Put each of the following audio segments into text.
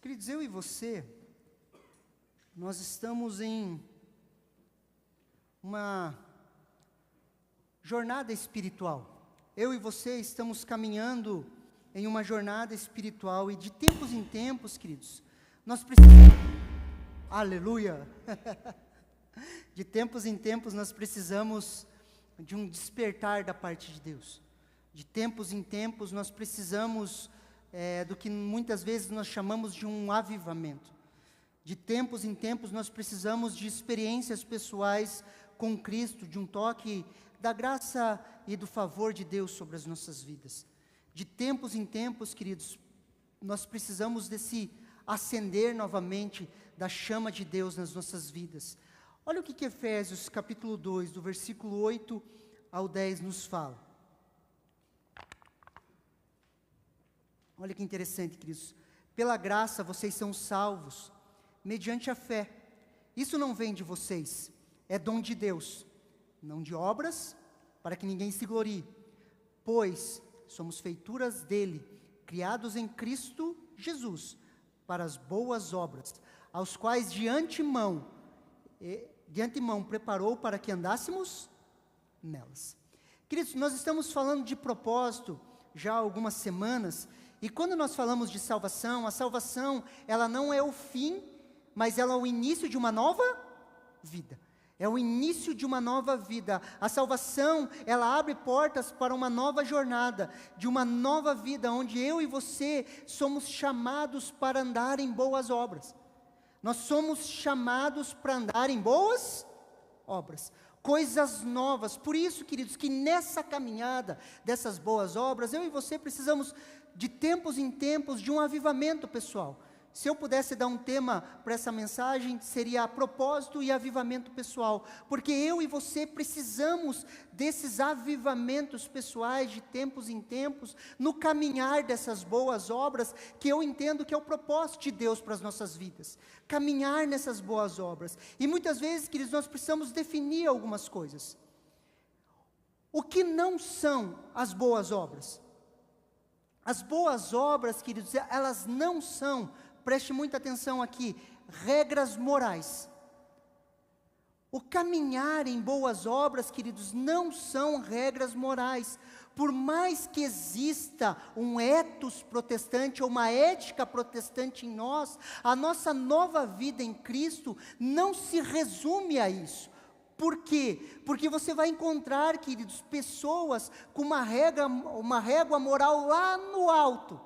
Queridos, eu e você, nós estamos em uma jornada espiritual. Eu e você estamos caminhando em uma jornada espiritual e de tempos em tempos, queridos, nós precisamos... Aleluia! De tempos em tempos nós precisamos de um despertar da parte de Deus. De tempos em tempos nós precisamos do que muitas vezes nós chamamos de um avivamento. De tempos em tempos nós precisamos de experiências pessoais com Cristo, de um toque da graça e do favor de Deus sobre as nossas vidas. De tempos em tempos, queridos, nós precisamos desse acender novamente da chama de Deus nas nossas vidas. Olha o que Efésios capítulo 2, do versículo 8 ao 10 nos fala. Olha que interessante, queridos. Pela graça vocês são salvos, mediante a fé. Isso não vem de vocês, é dom de Deus, não de obras, para que ninguém se glorie. Pois somos feituras dele, criados em Cristo Jesus, para as boas obras, aos quais de antemão preparou para que andássemos nelas. Queridos, nós estamos falando de propósito já há algumas semanas, e quando nós falamos de salvação, a salvação, ela não é o fim, mas ela é o início de uma nova vida. É o início de uma nova vida. A salvação, ela abre portas para uma nova jornada, de uma nova vida, onde eu e você somos chamados para andar em boas obras. Nós somos chamados para andar em boas obras, coisas novas. Por isso, queridos, que nessa caminhada dessas boas obras, eu e você precisamos de tempos em tempos de um avivamento pessoal. Se eu pudesse dar um tema para essa mensagem, seria propósito e avivamento pessoal, porque eu e você precisamos desses avivamentos pessoais de tempos em tempos, no caminhar dessas boas obras, que eu entendo que é o propósito de Deus para as nossas vidas, caminhar nessas boas obras. E muitas vezes, queridos, nós precisamos definir algumas coisas. O que não são as boas obras? As boas obras, queridos, elas não são, preste muita atenção aqui, regras morais. O caminhar em boas obras, queridos, não são regras morais. Por mais que exista um ethos protestante ou uma ética protestante em nós, a nossa nova vida em Cristo não se resume a isso. Por quê? Porque você vai encontrar, queridos, pessoas com uma régua moral lá no alto,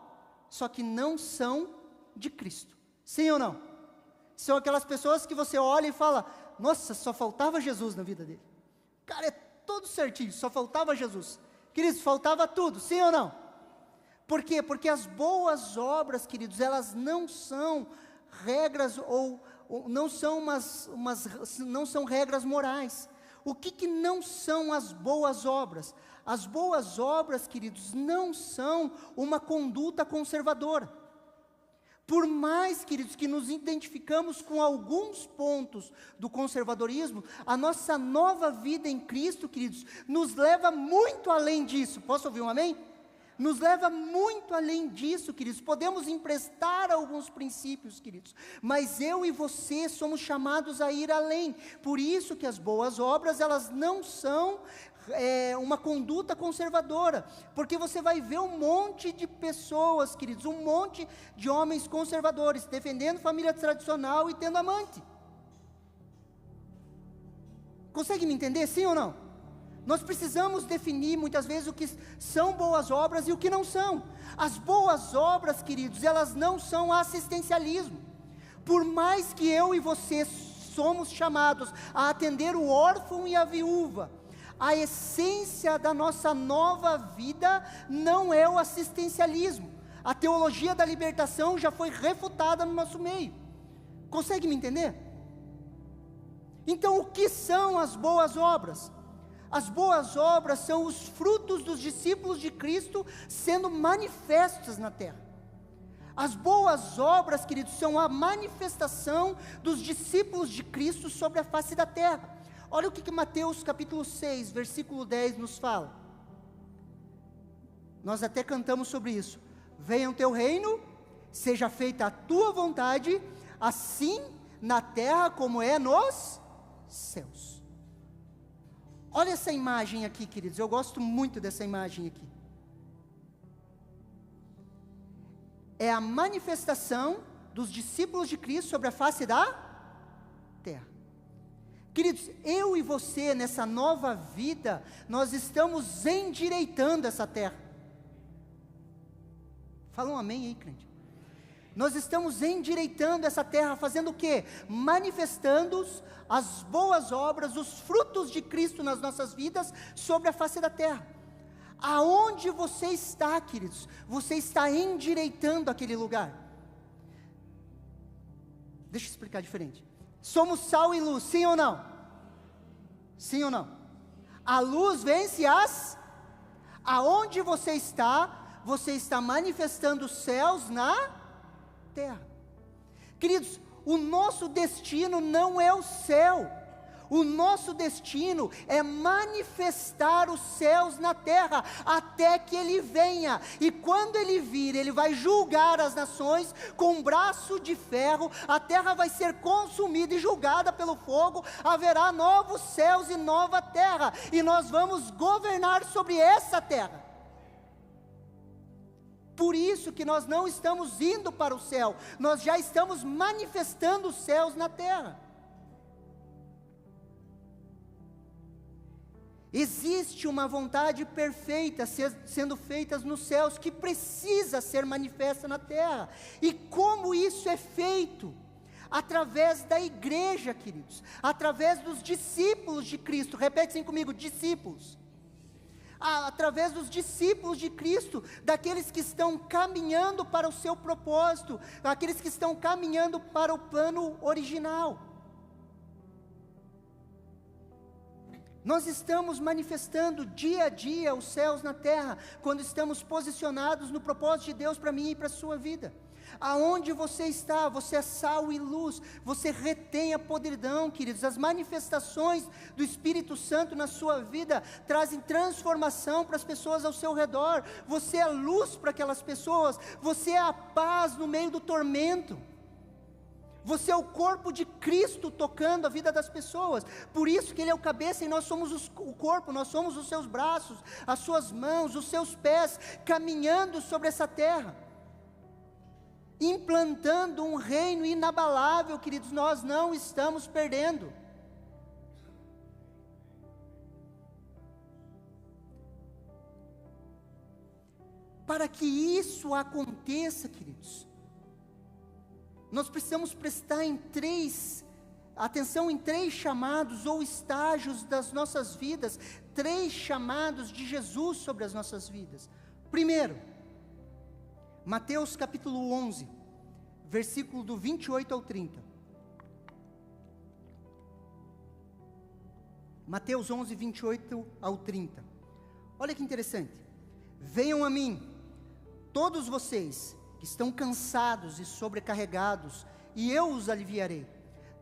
só que não são de Cristo. Sim ou não? São aquelas pessoas que você olha e fala, nossa, só faltava Jesus na vida dele. Cara, é todo certinho, só faltava Jesus. Queridos, faltava tudo, sim ou não? Por quê? Porque as boas obras, queridos, elas não são regras ou não são regras morais. O que não são as boas obras? As boas obras, queridos, não são uma conduta conservadora. Por mais, queridos, que nos identificamos com alguns pontos do conservadorismo, a nossa nova vida em Cristo, queridos, nos leva muito além disso. Posso ouvir um amém? Nos leva muito além disso, queridos. Podemos emprestar alguns princípios, queridos, mas eu e você somos chamados a ir além. Por isso que as boas obras, elas não são uma conduta conservadora, porque você vai ver um monte de pessoas, queridos, um monte de homens conservadores, defendendo família tradicional e tendo amante. Consegue me entender, sim ou não? Nós precisamos definir muitas vezes o que são boas obras e o que não são. As boas obras, queridos, elas não são assistencialismo. Por mais que eu e você somos chamados a atender o órfão e a viúva, a essência da nossa nova vida não é o assistencialismo. A teologia da libertação já foi refutada no nosso meio. Consegue me entender? Então, o que são as boas obras? As boas obras são os frutos dos discípulos de Cristo sendo manifestos na terra. As boas obras, queridos, são a manifestação dos discípulos de Cristo sobre a face da terra. Olha o que Mateus capítulo 6, versículo 10 nos fala. Nós até cantamos sobre isso. Venha o teu reino seja feita a tua vontade, assim na terra como é nos céus. Olha essa imagem aqui, queridos, eu gosto muito dessa imagem aqui. É a manifestação dos discípulos de Cristo sobre a face da terra. Queridos, eu e você, nessa nova vida, nós estamos endireitando essa terra. Fala um amém aí, crente. Nós estamos endireitando essa terra, fazendo o quê? Manifestando as boas obras, os frutos de Cristo nas nossas vidas, sobre a face da terra. Aonde você está, queridos? Você está endireitando aquele lugar. Deixa eu explicar diferente. Somos sal e luz, sim ou não? Sim ou não? A luz vence as... Aonde você está manifestando os céus na terra. Queridos, o nosso destino não é o céu. O nosso destino é manifestar os céus na terra, até que Ele venha, e quando Ele vir, Ele vai julgar as nações com um braço de ferro, a terra vai ser consumida e julgada pelo fogo, haverá novos céus e nova terra, e nós vamos governar sobre essa terra. Por isso que nós não estamos indo para o céu, nós já estamos manifestando os céus na terra. Existe uma vontade perfeita sendo feita nos céus, que precisa ser manifesta na terra. E como isso é feito? Através da igreja, queridos, através dos discípulos de Cristo. Repete assim comigo, discípulos. Através dos discípulos de Cristo, daqueles que estão caminhando para o seu propósito, aqueles que estão caminhando para o plano original. Nós estamos manifestando dia a dia os céus na terra, quando estamos posicionados no propósito de Deus para mim e para a sua vida. Aonde você está, você é sal e luz, você retém a podridão, queridos. As manifestações do Espírito Santo na sua vida trazem transformação para as pessoas ao seu redor. Você é luz para aquelas pessoas, você é a paz no meio do tormento. Você é o corpo de Cristo tocando a vida das pessoas. Por isso que Ele é o cabeça e nós somos o corpo, nós somos os seus braços, as suas mãos, os seus pés, caminhando sobre essa terra, implantando um reino inabalável, queridos. Nós não estamos perdendo. Para que isso aconteça, queridos, nós precisamos prestar atenção em três chamados ou estágios das nossas vidas, três chamados de Jesus sobre as nossas vidas. Primeiro, Mateus capítulo 11, versículo do 28 ao 30. Mateus 11, 28 ao 30. Olha que interessante. Venham a mim, todos vocês que estão cansados e sobrecarregados, e eu os aliviarei.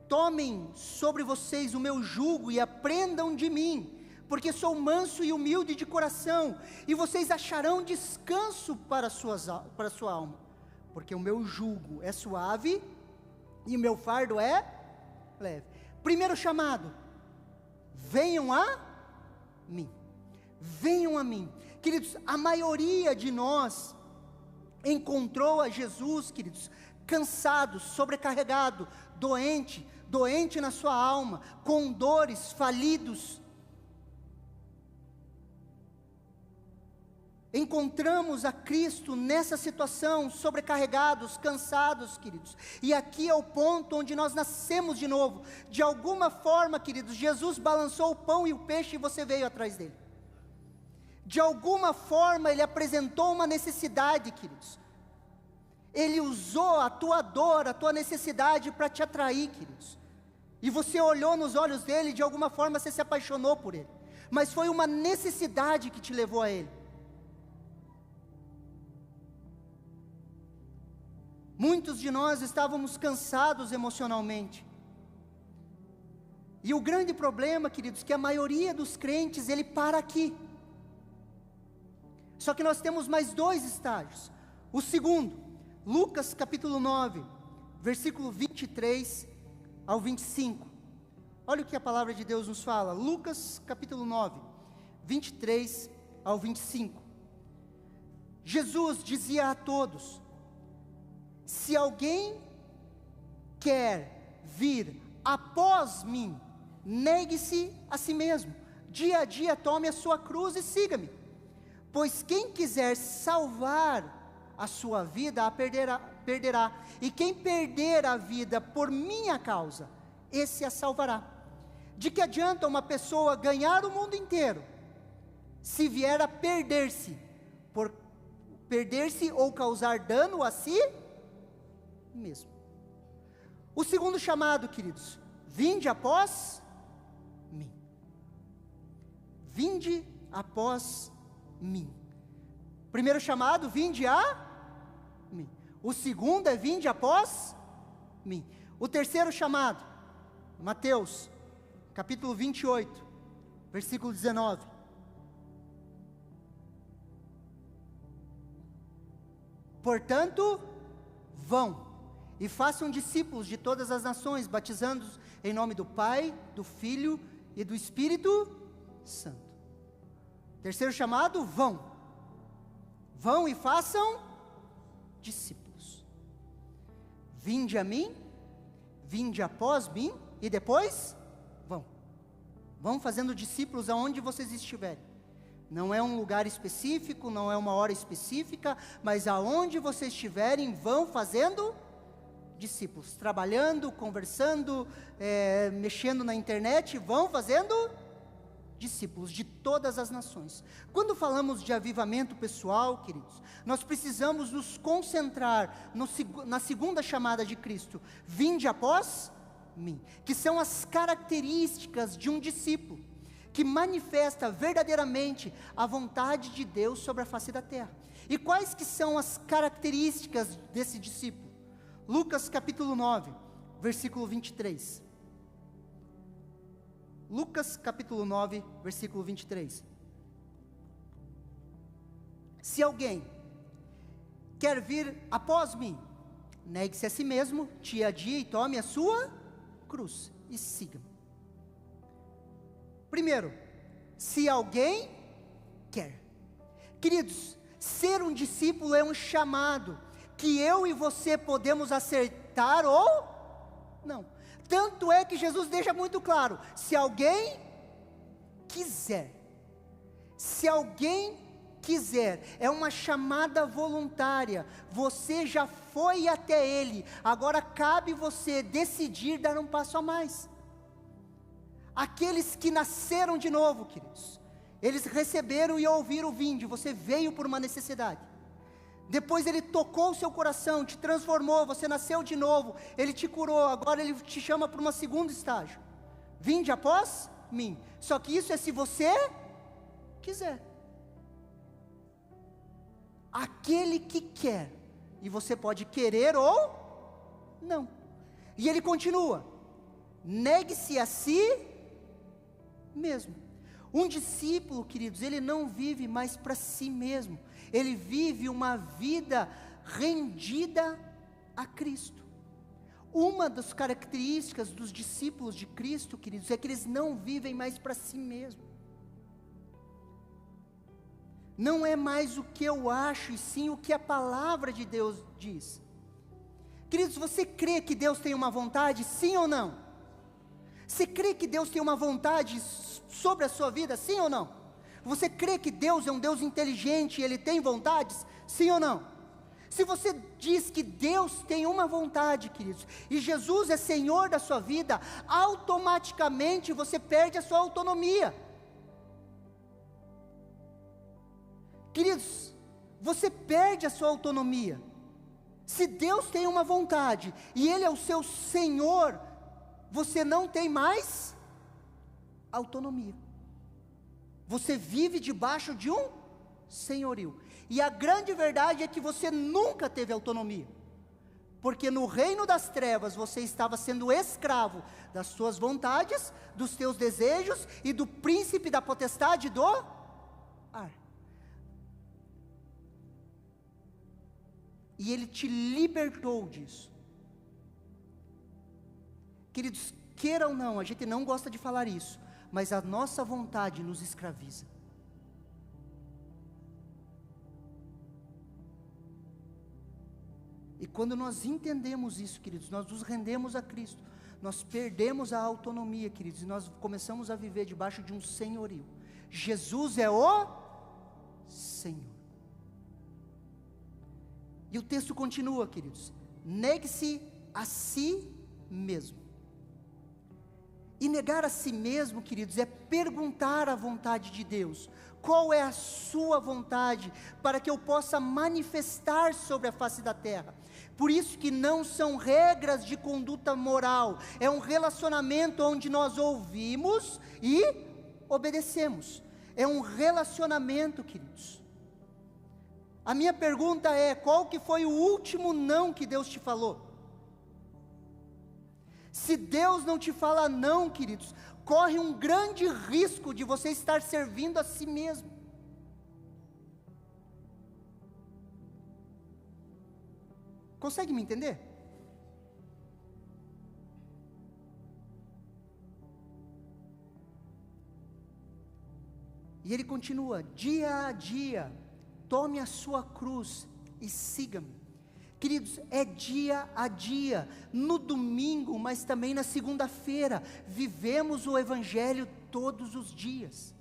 Tomem sobre vocês o meu jugo e aprendam de mim, porque sou manso e humilde de coração, e vocês acharão descanso para a sua alma, porque o meu jugo é suave e o meu fardo é leve. Primeiro chamado: venham a mim. Venham a mim. Queridos, a maioria de nós encontrou a Jesus, queridos, cansado, sobrecarregado, doente na sua alma, com dores, falidos. Encontramos a Cristo nessa situação, sobrecarregados, cansados, queridos. E aqui é o ponto onde nós nascemos de novo. De alguma forma, queridos, Jesus balançou o pão e o peixe e você veio atrás dele. De alguma forma Ele apresentou uma necessidade, queridos. Ele usou a tua dor, a tua necessidade para te atrair, queridos. E você olhou nos olhos dele, de alguma forma você se apaixonou por ele. Mas foi uma necessidade que te levou a ele. Muitos de nós estávamos cansados emocionalmente. E o grande problema, queridos, que a maioria dos crentes, ele para aqui. Só que nós temos mais dois estágios. O segundo, Lucas capítulo 9, versículo 23 ao 25. Olha o que a palavra de Deus nos fala. Lucas capítulo 9, 23 ao 25. Jesus dizia a todos: se alguém quer vir após mim, negue-se a si mesmo, dia a dia tome a sua cruz e siga-me. Pois quem quiser salvar a sua vida, a perderá. E quem perder a vida por minha causa, esse a salvará. De que adianta uma pessoa ganhar o mundo inteiro, se vier a perder-se ou causar dano a si mesmo? O segundo chamado, queridos: vinde após mim. Vinde após mim. Primeiro chamado: vinde a mim. O segundo é: vinde após mim. O terceiro chamado, Mateus capítulo 28, versículo 19. Portanto, vão e façam discípulos de todas as nações, batizando-os em nome do Pai, do Filho e do Espírito Santo. Terceiro chamado: vão. Vão e façam discípulos. Vinde a mim, vinde após mim, e depois vão. Vão fazendo discípulos aonde vocês estiverem. Não é um lugar específico, não é uma hora específica, mas aonde vocês estiverem, vão fazendo discípulos. Trabalhando, conversando, mexendo na internet, vão fazendo discípulos de todas as nações. Quando falamos de avivamento pessoal, queridos, nós precisamos nos concentrar na segunda chamada de Cristo: vinde após mim, que são as características de um discípulo, que manifesta verdadeiramente a vontade de Deus sobre a face da terra. E quais que são as características desse discípulo? Lucas capítulo 9, versículo 23. Lucas capítulo 9, versículo 23. Se alguém quer vir após mim, negue-se a si mesmo, dia a dia, e tome a sua cruz e siga-me. Primeiro, se alguém quer. Queridos, ser um discípulo é um chamado que eu e você podemos aceitar ou não. Tanto é que Jesus deixa muito claro: se alguém quiser. Se alguém quiser, é uma chamada voluntária. Você já foi até Ele, agora cabe você decidir dar um passo a mais. Aqueles que nasceram de novo, queridos, eles receberam e ouviram: vinde. Você veio por uma necessidade. Depois Ele tocou o seu coração, te transformou, você nasceu de novo, Ele te curou, agora Ele te chama para um segundo estágio: vinde após mim. Só que isso é se você quiser. Aquele que quer, e você pode querer ou não. E Ele continua: negue-se a si mesmo. Um discípulo, queridos, ele não vive mais para si mesmo, ele vive uma vida rendida a Cristo. Uma das características dos discípulos de Cristo, queridos, é que eles não vivem mais para si mesmo. Não é mais o que eu acho, e sim o que a palavra de Deus diz. Queridos, você crê que Deus tem uma vontade, sim ou não? Você crê que Deus tem uma vontade sobre a sua vida, sim ou não? Você crê que Deus é um Deus inteligente e Ele tem vontades, sim ou não? Se você diz que Deus tem uma vontade, queridos, e Jesus é Senhor da sua vida, automaticamente você perde a sua autonomia. Queridos, você perde a sua autonomia. Se Deus tem uma vontade e Ele é o seu Senhor, você não tem mais autonomia. Você vive debaixo de um senhorio. E a grande verdade é que você nunca teve autonomia. Porque no reino das trevas você estava sendo escravo das suas vontades, dos teus desejos e do príncipe da potestade do ar. e Ele te libertou disso. Queridos, queira ou não, a gente não gosta de falar isso, mas a nossa vontade nos escraviza. E quando nós entendemos isso, queridos, nós nos rendemos a Cristo, nós perdemos a autonomia, queridos, e nós começamos a viver debaixo de um senhorio. Jesus é o Senhor. E o texto continua, queridos: negue-se a si mesmo. E negar a si mesmo, queridos, é perguntar a vontade de Deus. Qual é a sua vontade, para que eu possa manifestar sobre a face da terra? Por isso que não são regras de conduta moral, é um relacionamento onde nós ouvimos e obedecemos. É um relacionamento, queridos. A minha pergunta é: qual que foi o último não que Deus te falou? Se Deus não te fala não, queridos, corre um grande risco de você estar servindo a si mesmo. Consegue me entender? E ele continua: dia a dia, tome a sua cruz e siga-me. Queridos, é dia a dia, no domingo, mas também na segunda-feira, vivemos o Evangelho todos os dias.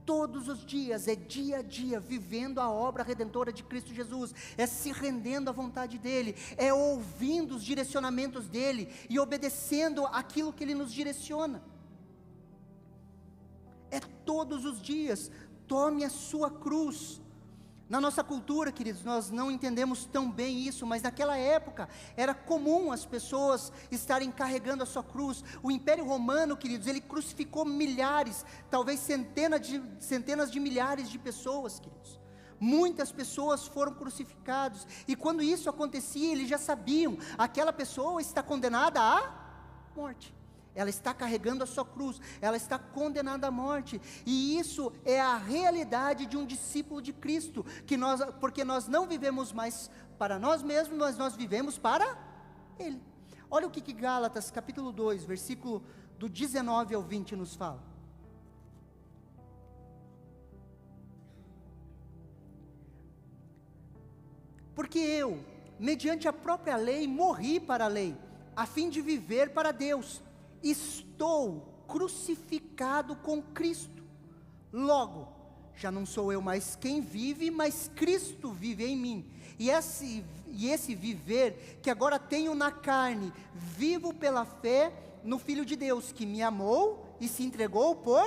Todos os dias, é dia a dia, vivendo a obra redentora de Cristo Jesus, é se rendendo à vontade dEle, é ouvindo os direcionamentos dEle, e obedecendo aquilo que Ele nos direciona. É todos os dias, tome a sua cruz. Na nossa cultura, queridos, nós não entendemos tão bem isso, mas naquela época era comum as pessoas estarem carregando a sua cruz. O Império Romano, queridos, ele crucificou milhares, talvez centenas de milhares de pessoas, queridos. Muitas pessoas foram crucificadas, e quando isso acontecia, eles já sabiam: aquela pessoa está condenada à morte. Ela está carregando a sua cruz, ela está condenada à morte, e isso é a realidade de um discípulo de Cristo, porque nós não vivemos mais para nós mesmos, mas nós vivemos para Ele. Olha o que Gálatas capítulo 2, versículo do 19 ao 20 nos fala. Porque eu, mediante a própria lei, morri para a lei, a fim de viver para Deus. Estou crucificado com Cristo. Logo, já não sou eu mais quem vive, mas Cristo vive em mim. E esse viver que agora tenho na carne, vivo pela fé no Filho de Deus, que me amou e se entregou por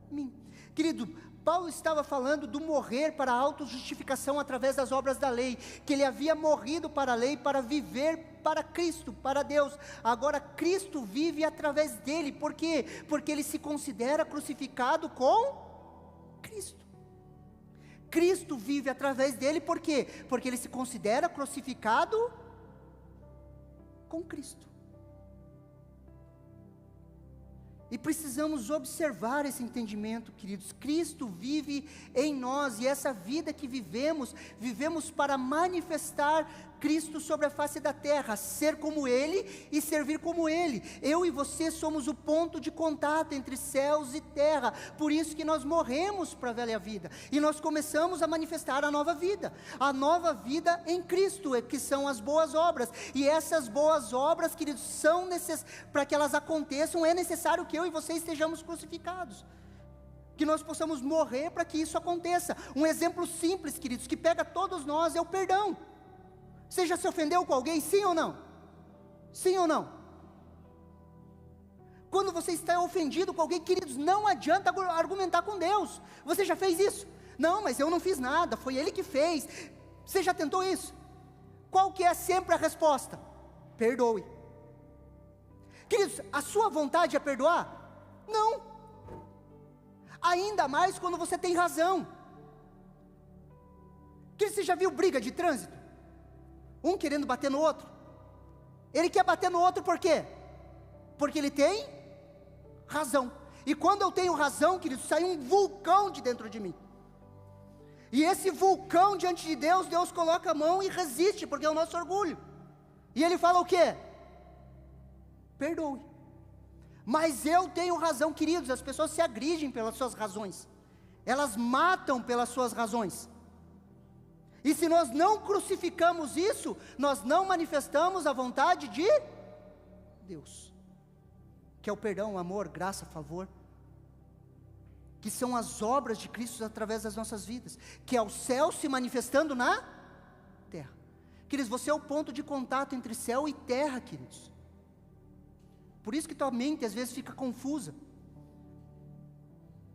mim. Querido, Paulo estava falando do morrer para a autojustificação através das obras da lei, que ele havia morrido para a lei, para viver para Cristo, para Deus. Agora Cristo vive através dele. Por quê? Porque ele se considera crucificado com Cristo. Cristo vive através dele, por quê? Porque ele se considera crucificado com Cristo. E precisamos observar esse entendimento, queridos. Cristo vive em nós, e essa vida que vivemos para manifestar Cristo sobre a face da terra, ser como Ele e servir como Ele. Eu e você somos o ponto de contato entre céus e terra, por isso que nós morremos para a velha vida, e nós começamos a manifestar a nova vida em Cristo, que são as boas obras, e essas boas obras, queridos, são para que elas aconteçam, é necessário que eu e você estejamos crucificados, que nós possamos morrer para que isso aconteça. Um exemplo simples, queridos, que pega todos nós, é o perdão. Você já se ofendeu com alguém, sim ou não? Sim ou não? Quando você está ofendido com alguém, queridos, não adianta argumentar com Deus. Você já fez isso? Não, mas eu não fiz nada, foi Ele que fez. Você já tentou isso? Qual que é sempre a resposta? Perdoe. Queridos, a sua vontade é perdoar? Não. Ainda mais quando você tem razão. Queridos, você já viu briga de trânsito? Um querendo bater no outro. Ele quer bater no outro por quê? Porque ele tem razão. E quando eu tenho razão, queridos, sai um vulcão de dentro de mim. E esse vulcão diante de Deus, Deus coloca a mão e resiste, porque é o nosso orgulho. E Ele fala o quê? Perdoe. Mas eu tenho razão, queridos. As pessoas se agridem pelas suas razões, elas matam pelas suas razões. E se nós não crucificamos isso, nós não manifestamos a vontade de Deus, que é o perdão, o amor, graça, favor, que são as obras de Cristo através das nossas vidas, que é o céu se manifestando na terra. Queridos, você é o ponto de contato entre céu e terra, queridos. Por isso que tua mente às vezes fica confusa.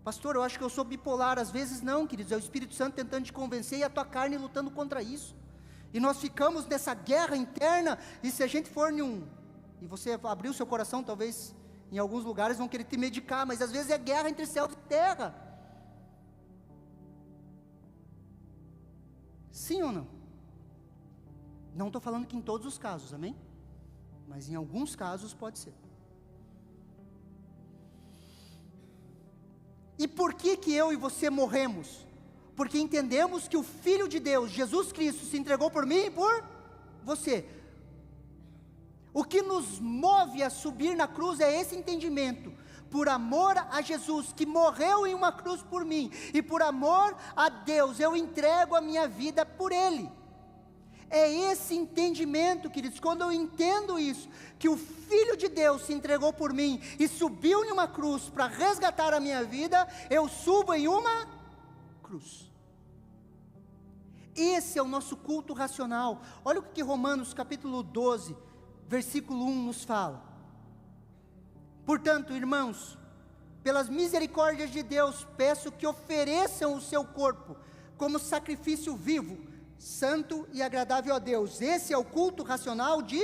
Pastor, eu acho que eu sou bipolar. Às vezes não, queridos, é o Espírito Santo tentando te convencer e a tua carne lutando contra isso. E nós ficamos nessa guerra interna, e se a gente for e você abrir o seu coração, talvez em alguns lugares vão querer te medicar, mas às vezes é guerra entre céu e terra. Sim ou não? Não estou falando que em todos os casos, amém? Mas em alguns casos pode ser. E por que eu e você morremos? Porque entendemos que o Filho de Deus, Jesus Cristo, se entregou por mim e por você. O que nos move a subir na cruz é esse entendimento. Por amor a Jesus, que morreu em uma cruz por mim, e por amor a Deus, eu entrego a minha vida por Ele. É esse entendimento, queridos, quando eu entendo isso, que o Filho de Deus se entregou por mim, e subiu em uma cruz para resgatar a minha vida, eu subo em uma cruz. Esse é o nosso culto racional. Olha o que Romanos capítulo 12, versículo 1 nos fala. Portanto, irmãos, pelas misericórdias de Deus, peço que ofereçam o seu corpo como sacrifício vivo, santo e agradável a Deus. Esse é o culto racional de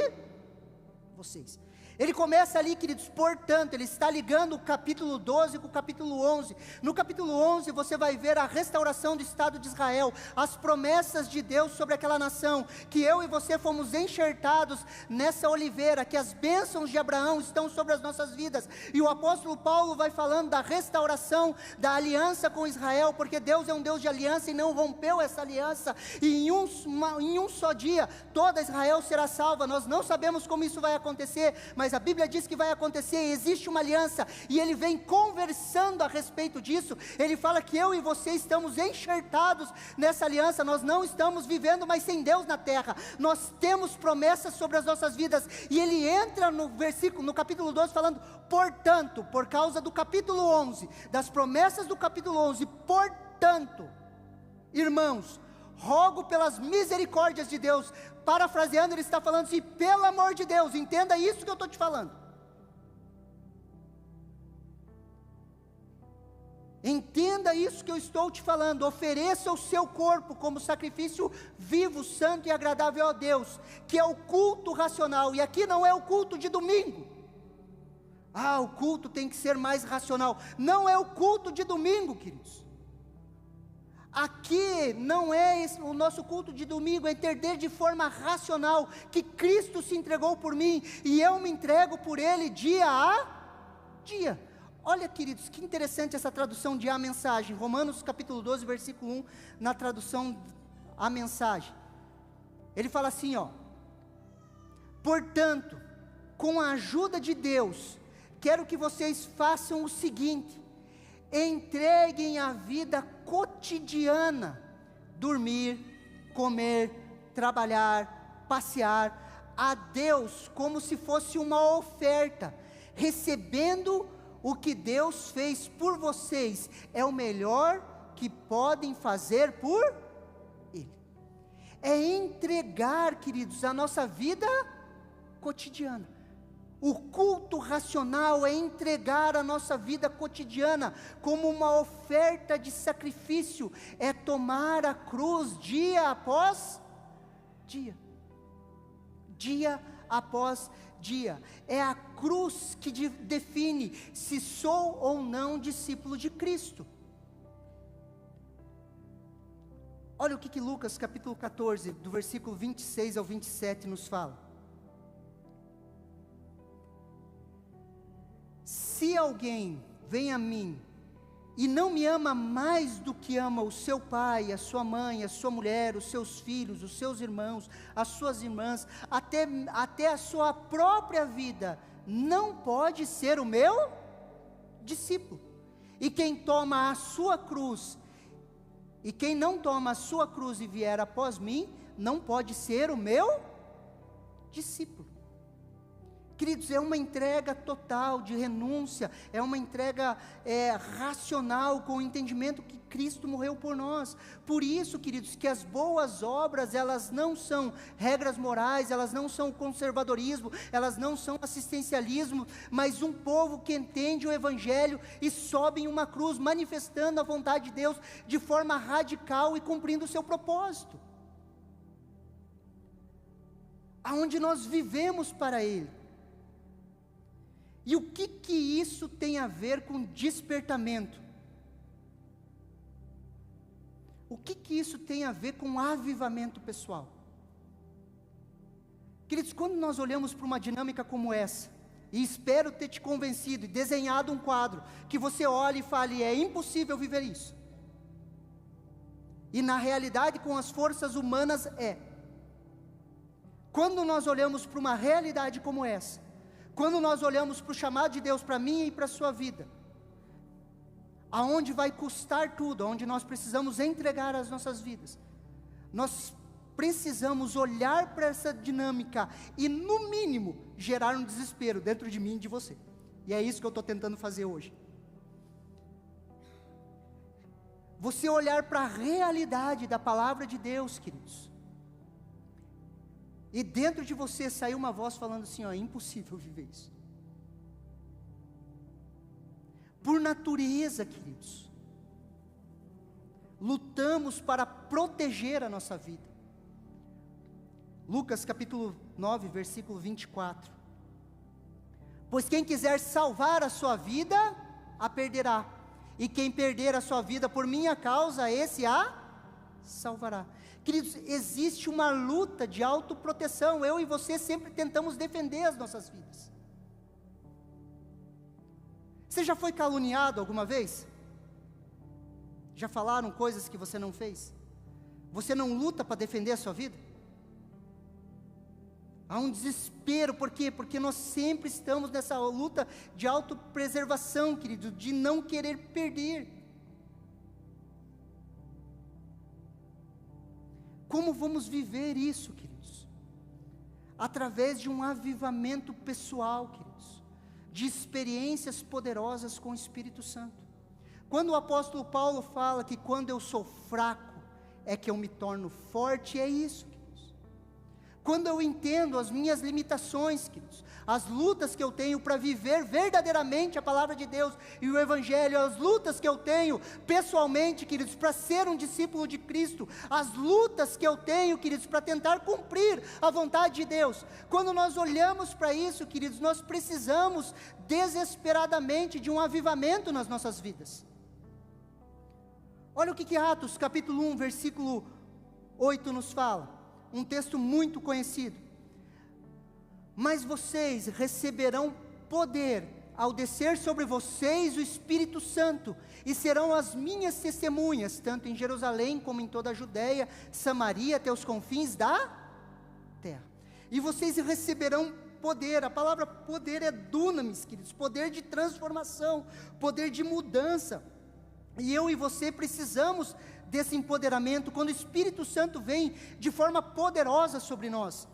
vocês. Ele começa ali, queridos, portanto, ele está ligando o capítulo 12 com o capítulo 11. No capítulo 11 você vai ver a restauração do Estado de Israel, as promessas de Deus sobre aquela nação, que eu e você fomos enxertados nessa oliveira, que as bênçãos de Abraão estão sobre as nossas vidas. E o apóstolo Paulo vai falando da restauração da aliança com Israel, porque Deus é um Deus de aliança e não rompeu essa aliança, e em um só dia toda Israel será salva. Nós não sabemos como isso vai acontecer, mas a Bíblia diz que vai acontecer. Existe uma aliança, e ele vem conversando a respeito disso. Ele fala que eu e você estamos enxertados nessa aliança. Nós não estamos vivendo mais sem Deus na terra, nós temos promessas sobre as nossas vidas. E ele entra no capítulo 12 falando, portanto, por causa do capítulo 11, das promessas do capítulo 11, portanto, irmãos, rogo pelas misericórdias de Deus. Parafraseando, ele está falando assim, pelo amor de Deus, entenda isso que eu estou te falando. Entenda isso que eu estou te falando. Ofereça o seu corpo como sacrifício vivo, santo e agradável a Deus, que é o culto racional. E aqui não é o culto de domingo. O culto tem que ser mais racional. Não é o culto de domingo, queridos. Aqui não é o nosso culto de domingo, é entender de forma racional que Cristo se entregou por mim, e eu me entrego por Ele dia a dia. Olha, queridos, que interessante essa tradução de a mensagem, Romanos capítulo 12, versículo 1, na tradução a mensagem, ele fala assim, portanto, com a ajuda de Deus, quero que vocês façam o seguinte: entreguem a vida cotidiana, dormir, comer, trabalhar, passear, a Deus como se fosse uma oferta, recebendo o que Deus fez por vocês, é o melhor que podem fazer por Ele. É entregar, queridos, a nossa vida cotidiana. O culto racional é entregar a nossa vida cotidiana como uma oferta de sacrifício, é tomar a cruz dia após dia, dia após dia. É a cruz que define se sou ou não discípulo de Cristo. Olha o que Lucas capítulo 14, do versículo 26 ao 27 nos fala. Se alguém vem a mim e não me ama mais do que ama o seu pai, a sua mãe, a sua mulher, os seus filhos, os seus irmãos, as suas irmãs, até a sua própria vida, não pode ser o meu discípulo. E quem toma a sua cruz, e quem não toma a sua cruz e vier após mim, não pode ser o meu discípulo. Queridos, é uma entrega total de renúncia, é uma entrega racional, com o entendimento que Cristo morreu por nós. Por isso, queridos, que as boas obras, elas não são regras morais, elas não são conservadorismo, elas não são assistencialismo, mas um povo que entende o Evangelho e sobe em uma cruz, manifestando a vontade de Deus de forma radical e cumprindo o seu propósito. Aonde nós vivemos para Ele. E o que isso tem a ver com despertamento? O que isso tem a ver com avivamento pessoal? Queridos, quando nós olhamos para uma dinâmica como essa, e espero ter te convencido e desenhado um quadro, que você olhe e fale, é impossível viver isso. E na realidade, com as forças humanas, Quando nós olhamos para uma realidade como essa, quando nós olhamos para o chamado de Deus para mim e para a sua vida, aonde vai custar tudo, aonde nós precisamos entregar as nossas vidas, nós precisamos olhar para essa dinâmica e, no mínimo, gerar um desespero dentro de mim e de você. E é isso que eu estou tentando fazer hoje. Você olhar para a realidade da palavra de Deus, queridos, e dentro de você sair uma voz falando assim, é impossível viver isso. Por natureza, queridos, lutamos para proteger a nossa vida. Lucas capítulo 9, versículo 24. Pois quem quiser salvar a sua vida, a perderá. E quem perder a sua vida por minha causa, esse a salvará. Queridos, existe uma luta de autoproteção. Eu e você sempre tentamos defender as nossas vidas. Você já foi caluniado alguma vez? Já falaram coisas que você não fez? Você não luta para defender a sua vida? Há um desespero, por quê? Porque nós sempre estamos nessa luta de autopreservação, querido, de não querer perder. Como vamos viver isso, queridos? Através de um avivamento pessoal, queridos, de experiências poderosas com o Espírito Santo. Quando o apóstolo Paulo fala que quando eu sou fraco, é que eu me torno forte, é isso, queridos. Quando eu entendo as minhas limitações, queridos, as lutas que eu tenho para viver verdadeiramente a palavra de Deus e o Evangelho, as lutas que eu tenho pessoalmente, queridos, para ser um discípulo de Cristo, as lutas que eu tenho, queridos, para tentar cumprir a vontade de Deus. Quando nós olhamos para isso, queridos, nós precisamos desesperadamente de um avivamento nas nossas vidas. Olha o que Atos capítulo 1, versículo 8 nos fala, um texto muito conhecido. Mas vocês receberão poder ao descer sobre vocês o Espírito Santo, e serão as minhas testemunhas, tanto em Jerusalém como em toda a Judéia, Samaria, até os confins da terra. E vocês receberão poder. A palavra poder é dunamis, queridos, poder de transformação, poder de mudança. E eu e você precisamos desse empoderamento, quando o Espírito Santo vem de forma poderosa sobre nós,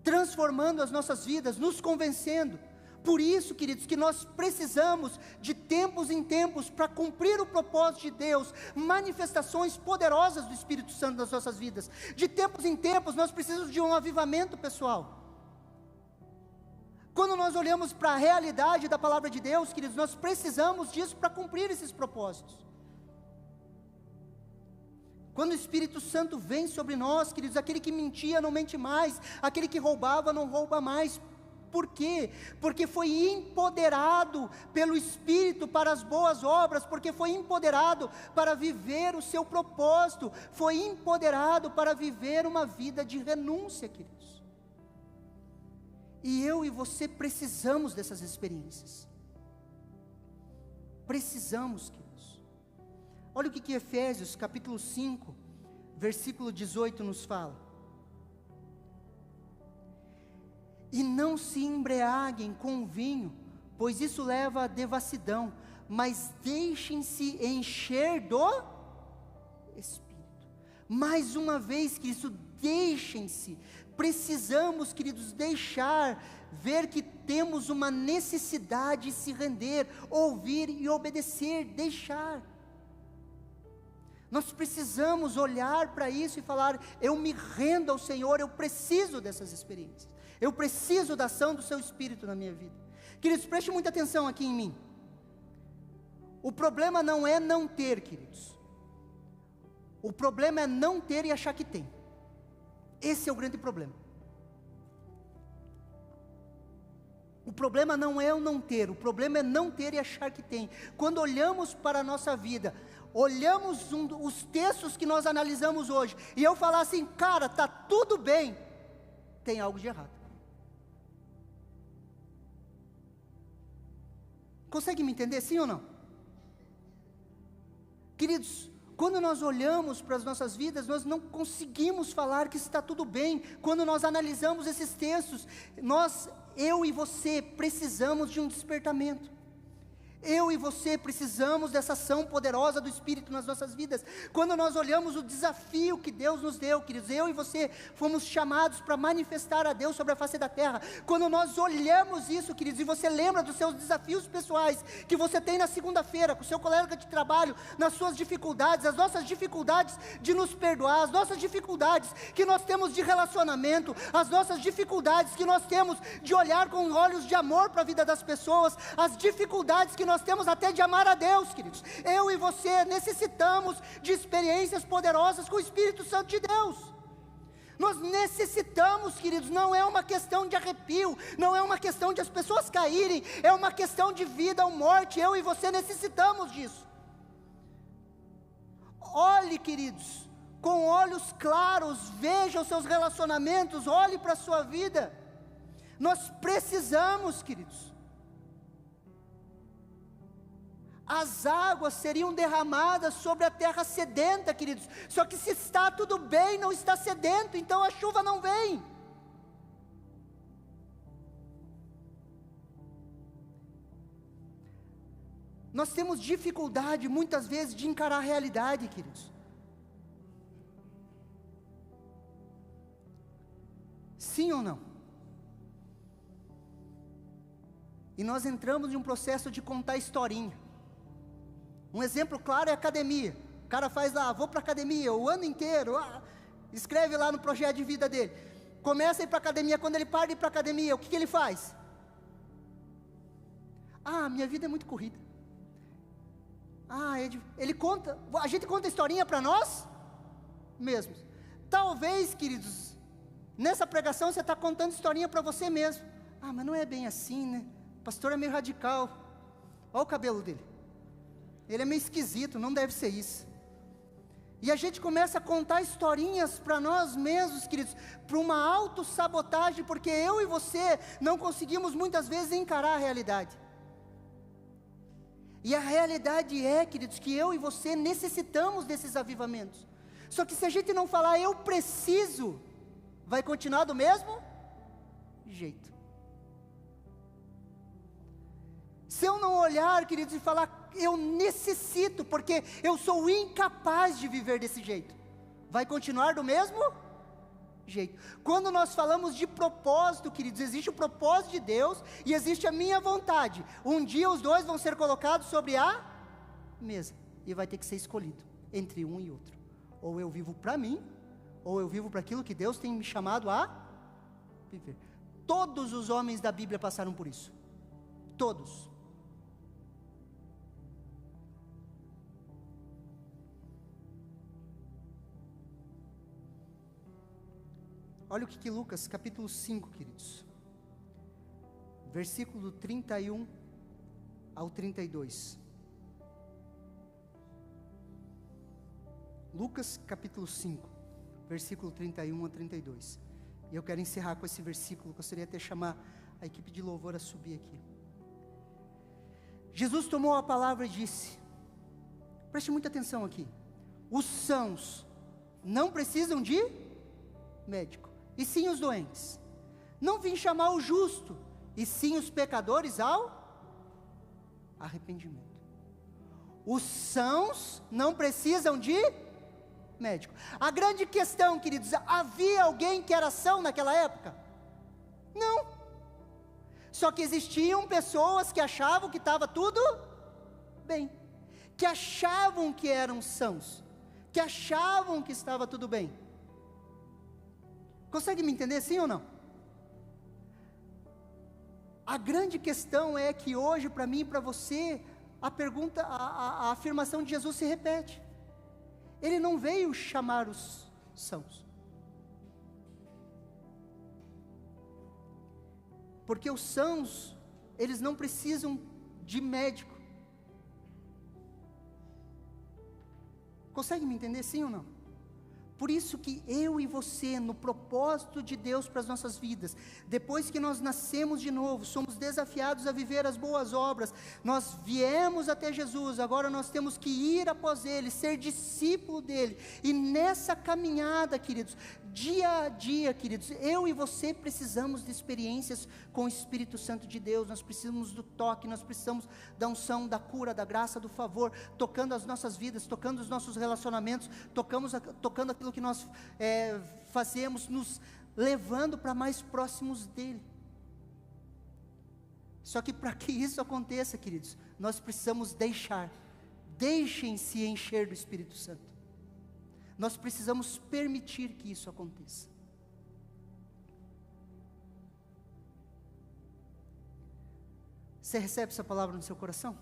transformando as nossas vidas, nos convencendo. Por isso, queridos, que nós precisamos de tempos em tempos, para cumprir o propósito de Deus, manifestações poderosas do Espírito Santo nas nossas vidas. De tempos em tempos, nós precisamos de um avivamento pessoal. Quando nós olhamos para a realidade da palavra de Deus, queridos, nós precisamos disso para cumprir esses propósitos. Quando o Espírito Santo vem sobre nós, queridos, aquele que mentia não mente mais, aquele que roubava não rouba mais. Por quê? Porque foi empoderado pelo Espírito para as boas obras, porque foi empoderado para viver o seu propósito, foi empoderado para viver uma vida de renúncia, queridos. E eu e você precisamos dessas experiências. Precisamos, queridos. Olha o que Efésios capítulo 5, versículo 18 nos fala. E não se embriaguem com vinho, pois isso leva à devassidão, mas deixem-se encher do Espírito. Mais uma vez, queridos, deixem-se. Precisamos, queridos, ver que temos uma necessidade de se render, ouvir e obedecer, deixar. Nós precisamos olhar para isso e falar: eu me rendo ao Senhor, eu preciso dessas experiências, eu preciso da ação do seu Espírito na minha vida. Queridos, preste muita atenção aqui em mim. O problema não é não ter, queridos. O problema é não ter e achar que tem. Esse é o grande problema. O problema não é o não ter, o problema é não ter e achar que tem. Quando olhamos para a nossa vida, olhamos os textos que nós analisamos hoje, e eu falar assim: cara, está tudo bem, tem algo de errado. Consegue me entender, sim ou não? Queridos, quando nós olhamos para as nossas vidas, nós não conseguimos falar que está tudo bem. Quando nós analisamos esses textos, eu e você precisamos de um despertamento. Eu e você precisamos dessa ação poderosa do Espírito nas nossas vidas. Quando nós olhamos o desafio que Deus nos deu, queridos, eu e você fomos chamados para manifestar a Deus sobre a face da terra. Quando nós olhamos isso, queridos, e você lembra dos seus desafios pessoais, que você tem na segunda-feira, com o seu colega de trabalho, nas suas dificuldades, as nossas dificuldades de nos perdoar, as nossas dificuldades que nós temos de relacionamento, as nossas dificuldades que nós temos de olhar com olhos de amor para a vida das pessoas, as dificuldades que nós temos até de amar a Deus, queridos. Eu e você necessitamos de experiências poderosas com o Espírito Santo de Deus. Nós necessitamos, queridos, não é uma questão de arrepio, não é uma questão de as pessoas caírem, é uma questão de vida ou morte. Eu e você necessitamos disso. Olhe, queridos, com olhos claros, veja os seus relacionamentos, olhe para a sua vida. Nós precisamos, queridos. As águas seriam derramadas sobre a terra sedenta, queridos. Só que se está tudo bem, não está sedento, então a chuva não vem. Nós temos dificuldade, muitas vezes, de encarar a realidade, queridos. Sim ou não? E nós entramos em um processo de contar historinha. Um exemplo claro é a academia. O cara faz lá: vou para a academia o ano inteiro, escreve lá no projeto de vida dele. Começa a ir para a academia. Quando ele para de ir para a academia, o que ele faz? Minha vida é muito corrida. Ele conta, a gente conta historinha para nós mesmos. Talvez, queridos, nessa pregação você está contando historinha para você mesmo. Mas não é bem assim, né? O pastor é meio radical. Olha o cabelo dele. Ele é meio esquisito, não deve ser isso. E a gente começa a contar historinhas para nós mesmos, queridos, para uma autossabotagem, porque eu e você não conseguimos muitas vezes encarar a realidade. E a realidade é, queridos, que eu e você necessitamos desses avivamentos. Só que se a gente não falar eu preciso, vai continuar do mesmo jeito. Se eu não olhar, queridos, e falar eu necessito, porque eu sou incapaz de viver desse jeito, vai continuar do mesmo jeito. Quando nós falamos de propósito, queridos, existe o propósito de Deus e existe a minha vontade. Um dia os dois vão ser colocados sobre a mesa e vai ter que ser escolhido entre um e outro. Ou eu vivo para mim, ou eu vivo para aquilo que Deus tem me chamado a viver. Todos os homens da Bíblia passaram por isso. Todos. Olha o que Lucas capítulo 5, queridos, versículo 31 ao 32. Lucas capítulo 5, versículo 31 a 32. E eu quero encerrar com esse versículo. Gostaria até de chamar a equipe de louvor a subir aqui. Jesus tomou a palavra e disse, preste muita atenção aqui, os sãos não precisam de médico, e sim os doentes. Não vim chamar o justo, e sim os pecadores ao arrependimento. Os sãos não precisam de médico. A grande questão, queridos, havia alguém que era são naquela época? Não. Só que existiam pessoas que achavam que estava tudo bem, que achavam que eram sãos, que achavam que estava tudo bem. Consegue me entender, sim ou não? A grande questão é que hoje, para mim e para você, a pergunta, a afirmação de Jesus se repete. Ele não veio chamar os sãos, porque os sãos, eles não precisam de médico. Consegue me entender, sim ou não? Por isso que eu e você, no propósito de Deus para as nossas vidas, depois que nós nascemos de novo, somos desafiados a viver as boas obras, nós viemos até Jesus, agora nós temos que ir após Ele, ser discípulo dEle, e nessa caminhada, queridos, dia a dia, queridos, eu e você precisamos de experiências com o Espírito Santo de Deus, nós precisamos do toque, nós precisamos da unção, da cura, da graça, do favor, tocando as nossas vidas, tocando os nossos relacionamentos, tocando aquilo que nós fazemos, nos levando para mais próximos dEle. Só que para que isso aconteça, queridos, nós precisamos deixem-se encher do Espírito Santo. Nós precisamos permitir que isso aconteça. Você recebe essa palavra no seu coração?